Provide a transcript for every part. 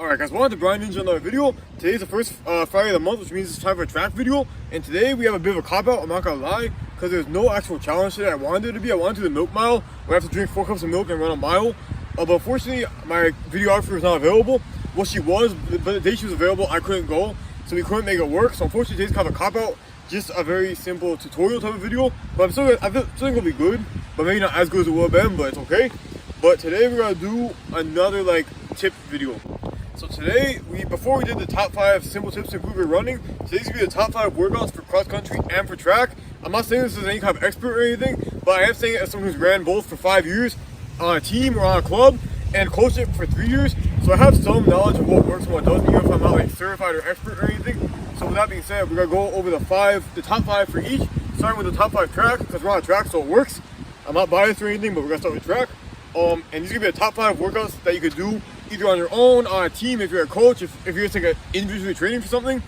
Alright guys, welcome to Brian Ninja another video. Today's the first Friday of the month, which means it's time for a track video. And today we have a bit of a cop-out, I'm not gonna lie, because there's no actual challenge today I wanted it to be. I wanted to do the milk mile, where I have to drink 4 cups of milk and run a mile. But unfortunately, my videographer is not available. Well, she was, but the day she was available, I couldn't go. So we couldn't make it work. So unfortunately, today's kind of a cop-out. Just a very simple tutorial type of video. But I think it'll be good. But maybe not as good as it would have been, but it's okay. But today we're gonna do another tip video. So today, before we did the top 5 simple tips to improve your running, today's gonna be the top 5 workouts for cross country and for track. I'm not saying this as any kind of expert or anything, but I am saying it as someone who's ran both for 5 years on a team or on a club and coached it for 3 years. So I have some knowledge of what works and what doesn't, even if I'm not certified or expert or anything. So with that being said, we're gonna go over the top 5 for each, starting with the top 5 track, because we're on a track, so it works. I'm not biased or anything, but we're gonna start with track. And these are gonna be the top 5 workouts that you could do either on your own, on a team, if you're a coach, if you're just individually training for something,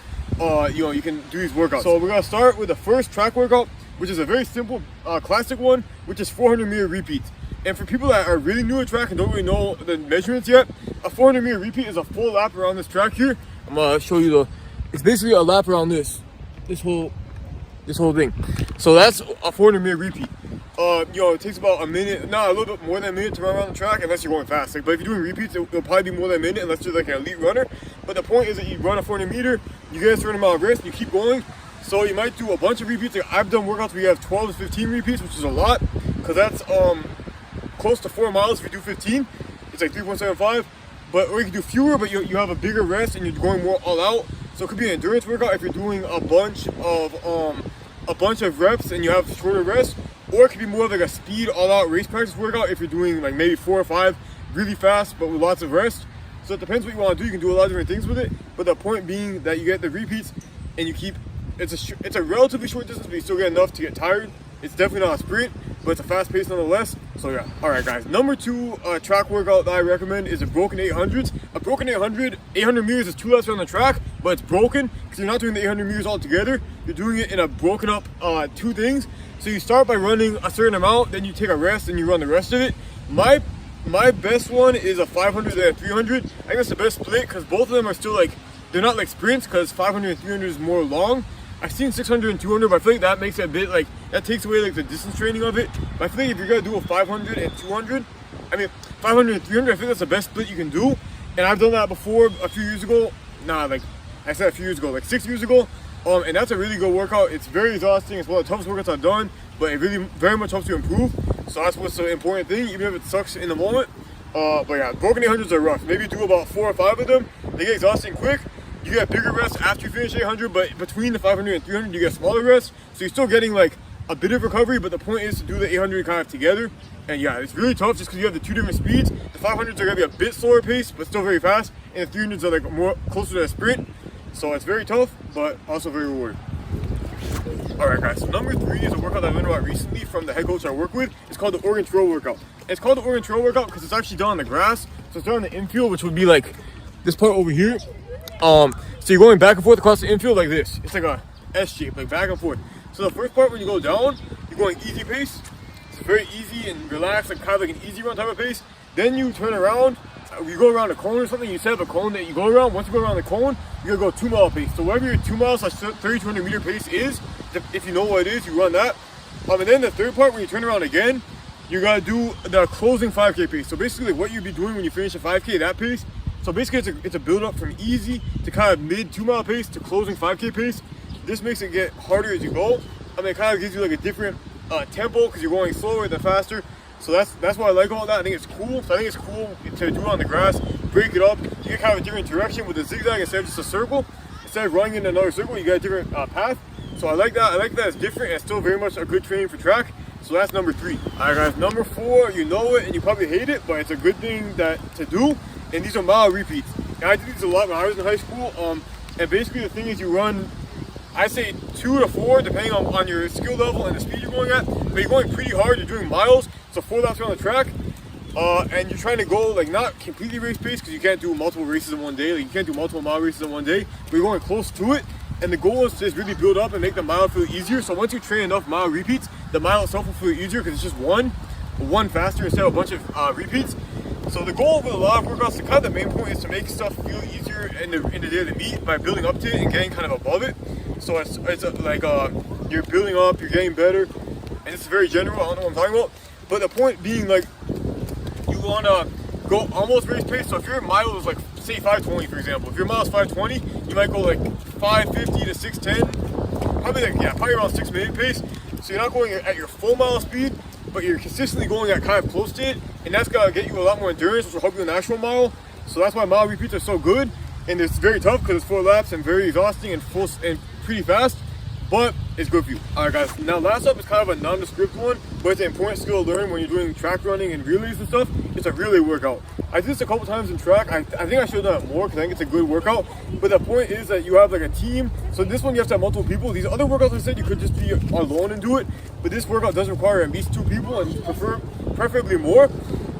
you can do these workouts. So we're gonna start with the first track workout, which is a very simple, classic one, which is 400-meter repeats. And for people that are really new at track and don't really know the measurements yet, a 400-meter repeat is a full lap around this track here. I'm gonna show you it's basically a lap around this whole thing. So that's a 400-meter repeat. It takes about a minute, a little bit more than a minute to run around the track, unless you're going fast. But if you're doing repeats, it'll probably be more than a minute, unless you're an elite runner. But the point is that you run a 400 meter, you get a certain amount of rest, you keep going. So you might do a bunch of repeats. I've done workouts where you have 12 to 15 repeats, which is a lot, because that's close to 4 miles if you do 15. It's like 3.75. Or you can do fewer, but you have a bigger rest and you're going more all out. So it could be an endurance workout if you're doing a bunch of reps and you have shorter rest. Or it could be more of a speed all-out race practice workout if you're doing maybe 4 or 5 really fast but with lots of rest. So it depends what you want to do. You can do a lot of different things with it. But the point being that you get the repeats and you keep, it's a relatively short distance, but you still get enough to get tired. It's definitely not a sprint, but it's a fast pace nonetheless. So yeah. Alright guys, number 2 track workout that I recommend is a broken 800s. A broken 800 meters is 2 laps around the track, but it's broken because you're not doing the 800 meters all together. You're doing it in a broken up 2 things. So you start by running a certain amount, then you take a rest and you run the rest of it. My best one is a 500 and a 300. I think that's the best split because both of them are still they're not like sprints, because 500 and 300 is more long. I've seen 600 and 200, but I feel like that makes it a bit that takes away the distance training of it. But I feel like if you're gonna do a 500 and 200, 500 and 300, I think that's the best split you can do. And I've done that before a few years ago. I said a few years ago, 6 years ago. And that's a really good workout. It's very exhausting. It's one of the toughest workouts I've done, but it really very much helps you improve. So that's what's the important thing, even if it sucks in the moment. But yeah, broken 800s are rough. Maybe do about 4 or 5 of them. They get exhausting quick. You get bigger rests after you finish 800, but between the 500 and 300, you get smaller rests. So you're still getting a bit of recovery, but the point is to do the 800 kind of together. And yeah, it's really tough just because you have the 2 different speeds. The 500s are gonna be a bit slower pace, but still very fast. And the 300s are more closer to a sprint. So it's very tough, but also very rewarding. Alright guys, so number 3 is a workout that I learned about recently from the head coach I work with. It's called the Oregon Trail workout. And it's called the Oregon Trail workout because it's actually done on the grass. So it's done on the infield, which would be this part over here. So you're going back and forth across the infield like this. It's like a S shape, back and forth. So the first part when you go down, you're going easy pace. It's very easy and relaxed, kind of like an easy run type of pace. Then you turn around. You go around a cone or something, you set up a cone that you go around. Once you go around the cone, you're gonna go 2 mile pace. So whatever your 2 miles / 3,200 meter pace is, if you know what it is, you run that. And then the third part, when you turn around again, you gotta do the closing 5K pace. So basically what you'd be doing when you finish a 5K, that pace. So basically it's a build up from easy to kind of mid 2 mile pace to closing 5K pace. This makes it get harder as you go. It kind of gives you a different tempo because you're going slower than faster. So that's why I like all that. I think it's cool. So I think it's cool to do it on the grass, break it up. You get kind of a different direction with a zigzag instead of just a circle. Instead of running in another circle, you get a different path. So I like that. I like that it's different and still very much a good training for track. So that's number 3. Alright guys, number 4, you know it and you probably hate it, but it's a good thing to do. And these are mile repeats. And I did these a lot when I was in high school. And basically the thing is you run, I say 2 to 4 depending on your skill level and the speed you're going at. But you're going pretty hard, you're doing miles. So 4 laps around the track, and you're trying to go not completely race pace because you can't do multiple races in one day. You can't do multiple mile races in one day. But you're going close to it, and the goal is to just really build up and make the mile feel easier. So once you train enough mile repeats, the mile itself will feel easier because it's just one faster instead of a bunch of repeats. So the goal with a lot of workouts, the kind of the main point is to make stuff feel easier in the day of the meet by building up to it and getting kind of above it. So it's like you're building up, you're getting better, and it's very general. I don't know what I'm talking about, but the point being like you want to go almost race pace. So if your mile is like say 520 for example, if your mile is 520, you might go like 550 to 610, probably like probably around 6 minute pace. So you're not going at your full mile speed, but you're consistently going at kind of close to it, and that's gonna get you a lot more endurance, which will help you in the actual mile. So that's why mile repeats are so good, and it's very tough because it's 4 laps and very exhausting and pretty fast, but it's good for you. All right, guys. Now last up is kind of a nondescript one, but it's an important skill to learn when you're doing track running and relays and stuff. It's a relay workout. I did this a couple times in track. I think I should have done it more because I think it's a good workout. But the point is that you have like a team. So this one you have to have multiple people. These other workouts I said you could just be alone and do it. But this workout does require at least 2 people and preferably more.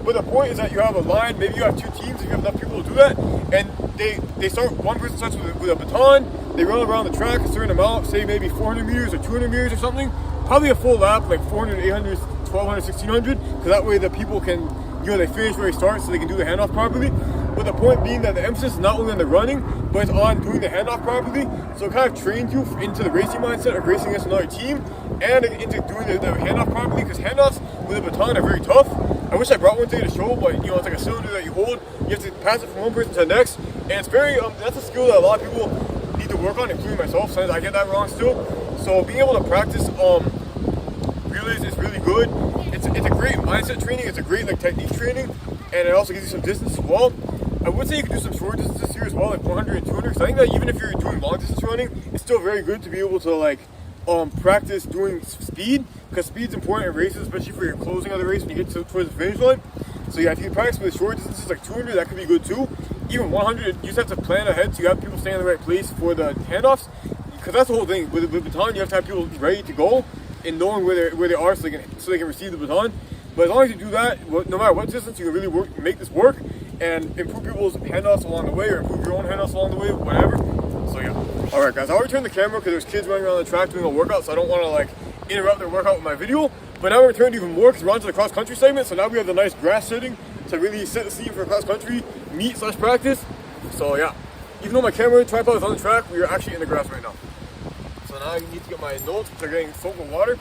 But the point is that you have a line. Maybe you have 2 teams if you have enough people to do that. And they start. One person starts with a baton. They run around the track a certain amount, say maybe 400 meters or 200 meters or something. Probably a full lap, like 400, 800, 1200, 1600. Because that way the people can, they finish where they start so they can do the handoff properly. But the point being that the emphasis is not only on the running, but it's on doing the handoff properly. So it kind of trains you into the racing mindset of racing against another team and into doing the handoff properly, because handoffs with a baton are very tough. I wish I brought one today to show, but it's like a cylinder that you hold. You have to pass it from one person to the next. And it's very, that's a skill that a lot of people need to work on, including myself. Sometimes I get that wrong still. So being able to practice relays is really good. It's a great mindset training. It's a great technique training, and it also gives you some distance as well. I would say you can do some short distances here as well, like 100 and 200. So I think that even if you're doing long distance running, it's still very good to be able to practice doing speed, because speed's important in races, especially for your closing of the race when you get towards the finish line. So yeah, if you can practice with short distances like 200, that could be good too. Even 100, you just have to plan ahead so you have people staying in the right place for the handoffs, because that's the whole thing. With baton, you have to have people ready to go and knowing where they are so they can receive the baton. But as long as you do that, no matter what distance, you can really make this work and improve people's handoffs along the way, or improve your own handoffs along the way, whatever. So yeah. All right, guys. I already turned the camera because there's kids running around the track doing a workout, so I don't want to interrupt their workout with my video. But now we're turned even more because we're on to the cross country segment. So now we have the nice grass setting to really set the scene for cross country meet / practice. So yeah, even though my camera tripod is on the track, we are actually in the grass right now. So now I need to get my notes, which are getting soaked with water.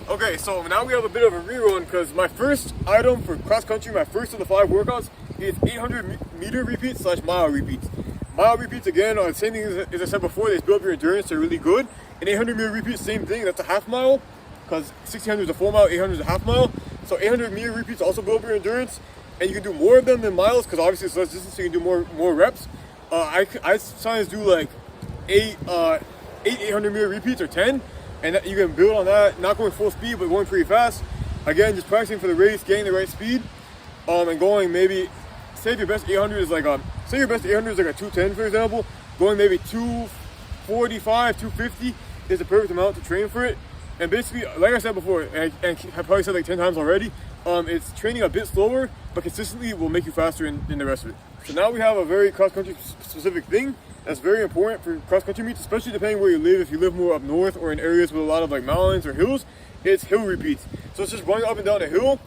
Okay, so now we have a bit of a rerun because my first item for cross country, my first of the 5 workouts, is 800 meter repeats / mile repeats. Mile repeats, again, are the same thing as I said before. They build up your endurance. They're really good. And 800 meter repeats, same thing. That's a half mile, because 1600 is a full mile, 800 is a half mile. So 800 meter repeats also build up your endurance, and you can do more of them than miles because obviously it's less distance, so you can do more reps. I sometimes do like 800 meter repeats or 10, and you can build on that, not going full speed, but going pretty fast. Again, just practicing for the race, getting the right speed, and going maybe, say if your best 800 is like a 210, for example, going maybe 245, 250 is the perfect amount to train for it. And basically, like I said before, and I probably said like 10 times already, it's training a bit slower, but consistently will make you faster in the rest of it. So now we have a very cross-country specific thing that's very important for cross-country meets, especially depending where you live. If you live more up north or in areas with a lot of mountains or hills, it's hill repeats. So it's just running up and down a hill.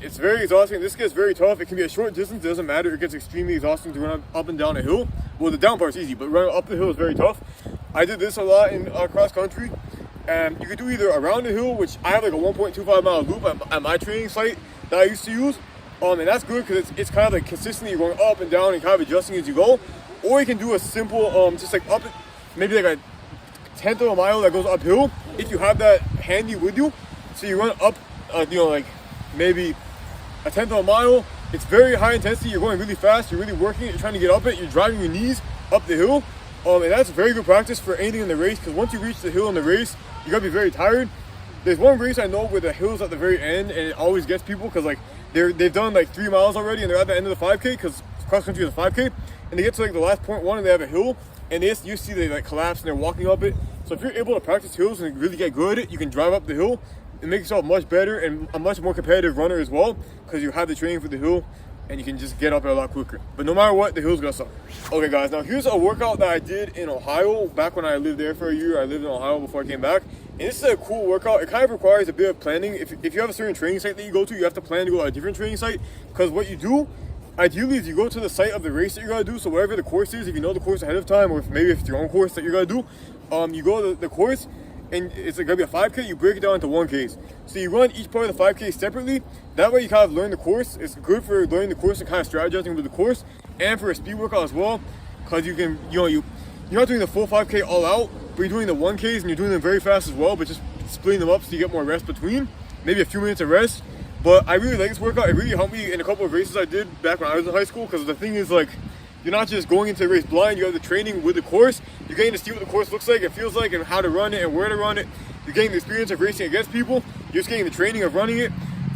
It's very exhausting. This gets very tough. It can be a short distance. It doesn't matter. It gets extremely exhausting to run up and down a hill. Well, the down part's easy, but running up the hill is very tough. I did this a lot in cross-country. And you can do either around the hill, which I have like a 1.25 mile loop at my training site that I used to use. And that's good because it's kind of consistently going up and down and kind of adjusting as you go. Or you can do a simple, just up, maybe like a 1/10 of a mile that goes uphill if you have that handy with you. So you run up, maybe a 1/10 of a mile. It's very high intensity. You're going really fast. You're really working it. You're trying to get up it. You're driving your knees up the hill. And that's very good practice for anything in the race, because once you reach the hill in the race, you're going to be very tired. There's one race I know where the hill's at the very end, and it always gets people because they've done 3 miles already, and they're at the end of the 5K, because cross country is a 5K, and they get to the last 0.1 and they have a hill, and you see they collapse and they're walking up it. So if you're able to practice hills and really get good at it, you can drive up the hill and make yourself much better and a much more competitive runner as well, because you have the training for the hill and you can just get up it a lot quicker. But no matter what, the hill's gonna suck. Okay guys, now here's a workout that I did in Ohio back when I lived there for a year. I lived in Ohio before I came back, And this is a cool workout. It kind of requires a bit of planning. If you have a certain training site that you go to, you have to plan to go to a different training site. Because what you do, ideally, is you go to the site of the race that you're going to do. So wherever the course is, if you know the course ahead of time, or maybe if it's your own course that you're going to do, you go to the course, and it's going to be a 5K, you break it down into 1Ks. So you run each part of the 5K separately. That way you kind of learn the course. It's good for learning the course and kind of strategizing with the course, and for a speed workout as well. Because you can, you're not doing the full 5K all out, but you're doing the 1Ks and you're doing them very fast as well, but just splitting them up so you get more rest between, maybe a few minutes of rest. But I really like this workout. It really helped me in a couple of races I did back when I was in high school, because the thing is, like, you're not just going into the race blind. You have the training with the course. You're getting to see what the course looks like, it feels like, and how to run it and where to run it. You're getting the experience of racing against people. You're just getting the training of running it.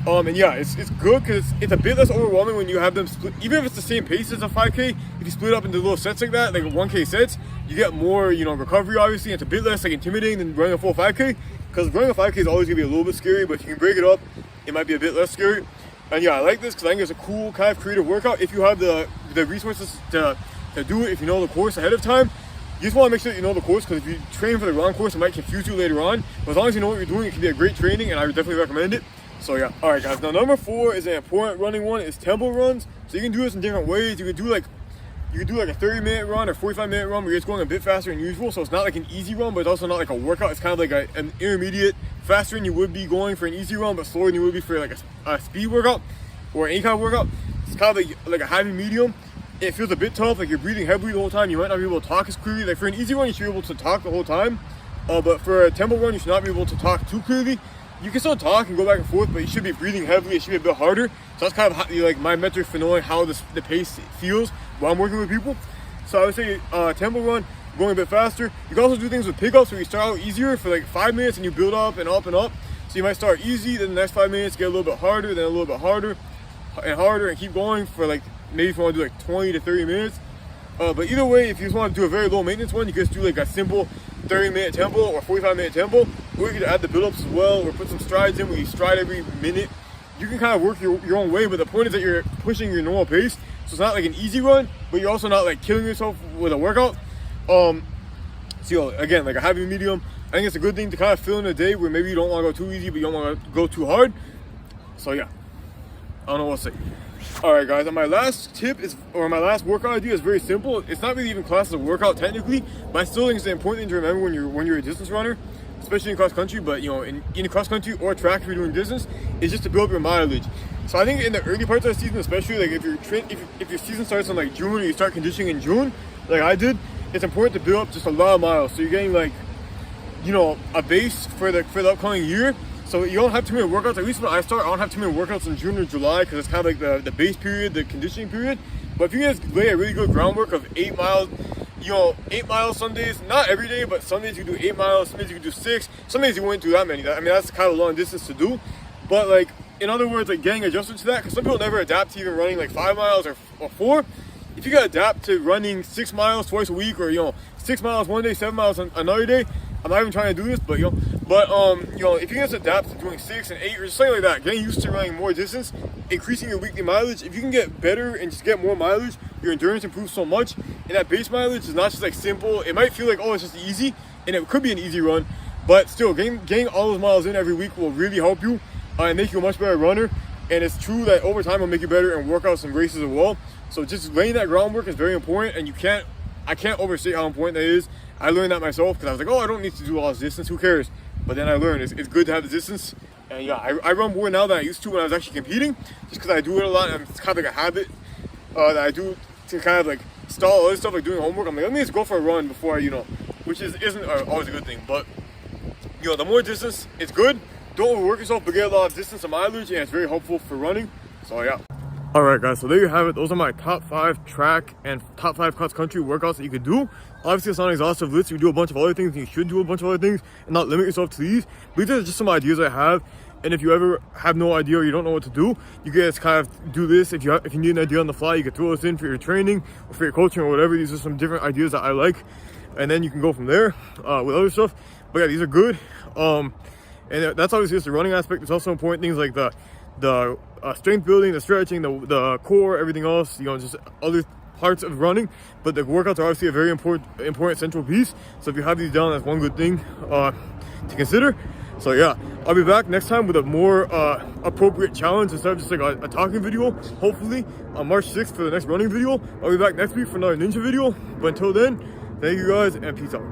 And yeah, it's good because it's a bit less overwhelming when you have them split. Even if it's the same pace as a 5K, if you split up into little sets like that, like 1K sets, you get more, recovery, obviously. It's a bit less, like, intimidating than running a full 5K, because running a 5K is always going to be a little bit scary, but if you can break it up, it might be a bit less scary. And yeah, I like this because I think it's a cool kind of creative workout. If you have the resources to do it, if you know the course ahead of time, you just want to make sure that you know the course, because if you train for the wrong course, it might confuse you later on. But as long as you know what you're doing, it can be a great training, and I would definitely recommend it. So yeah. Alright guys, now number 4 is an important running one. It's tempo runs. So you can do this in different ways. You could do like a 30-minute run or 45-minute run where you're just going a bit faster than usual. So it's not like an easy run, but it's also not like a workout. It's kind of like an intermediate, faster than you would be going for an easy run, but slower than you would be for like a speed workout or any kind of workout. It's kind of like a heavy medium. It feels a bit tough, like you're breathing heavily the whole time. You might not be able to talk as clearly. Like for an easy run, you should be able to talk the whole time. But for a tempo run, you should not be able to talk too clearly. You can still talk and go back and forth, but you should be breathing heavily. It should be a bit harder. So that's kind of like my metric for knowing how the pace feels while I'm working with people. So I would say tempo run, going a bit faster. You can also do things with pickups where you start out easier for like 5 minutes and you build up and up and up. So you might start easy, then the next 5 minutes get a little bit harder, then a little bit harder and harder, and keep going for like, maybe if you want to do like 20 to 30 minutes. But either way, if you just want to do a very low maintenance one, you can just do like a simple 30-minute tempo or 45-minute tempo, or you can add the build-ups as well, or put some strides in where you stride every minute. You can kind of work your own way, but the point is that you're pushing your normal pace, so it's not like an easy run, but you're also not like killing yourself with a workout. So again, like a heavy medium, I think it's a good thing to kind of fill in a day where maybe you don't want to go too easy, but you don't want to go too hard. So yeah, I don't know what to say. Alright guys, and my last tip is, or my last workout idea is very simple. It's not really even classed as a workout technically, but I still think it's an important thing to remember when you're a distance runner, especially in cross country. But in cross country or track, if you're doing distance, is just to build up your mileage. So I think in the early parts of the season, especially like if your season starts in like June, or you start conditioning in June, like I did, it's important to build up just a lot of miles. So you're getting like, a base for the upcoming year. So you don't have too many workouts. At least when I start, I don't have too many workouts in June or July, because it's kind of like the base period, the conditioning period. But if you guys lay a really good groundwork of 8 miles, 8 miles some days, not every day, but some days you do 8 miles, some days you can do 6, some days you wouldn't do that many. I mean, that's kind of a long distance to do. But like, in other words, like getting adjusted to that, because some people never adapt to even running like 5 miles or 4. If you gotta adapt to running 6 miles twice a week, or 6 miles one day, 7 miles another day, I'm not even trying to do this, but if you guys adapt to doing 6 and 8 or something like that, getting used to running more distance, increasing your weekly mileage, if you can get better and just get more mileage, your endurance improves so much. And that base mileage is not just like simple. It might feel like, oh, it's just easy, and it could be an easy run, but still, getting all those miles in every week will really help you and make you a much better runner. And it's true that over time it'll make you better in workouts and races as well. So just laying that groundwork is very important, and I can't overstate how important that is. I learned that myself, because I was like, oh, I don't need to do all this distance, who cares? But then I learned it's good to have the distance. And yeah, I run more now than I used to when I was actually competing, just because I do it a lot, and it's kind of like a habit that I do to kind of like stall other stuff, like doing homework. I'm like, let me just go for a run before which isn't always a good thing. But the more distance, it's good. Don't overwork yourself, but get a lot of distance and mileage, and it's very helpful for running. So yeah. Alright guys, so there you have it. Those are my top 5 track and top 5 cross country workouts that you could do. Obviously it's not an exhaustive list. You do a bunch of other things, and you should do a bunch of other things and not limit yourself to these. But these are just some ideas I have. And if you ever have no idea or you don't know what to do, you guys kind of do this. If you need an idea on the fly, you can throw this in for your training or for your coaching or whatever. These are some different ideas that I like. And then you can go from there with other stuff. But yeah, these are good. And that's obviously just the running aspect. There's also important things like the strength building, the stretching, the core, everything else, just other parts of running, but the workouts are obviously a very important central piece. So if you have these down, that's one good thing to consider. So yeah, I'll be back next time with a more appropriate challenge instead of just like a talking video. Hopefully on March 6th for the next running video. I'll be back next week for another ninja video. But until then, thank you guys and peace out.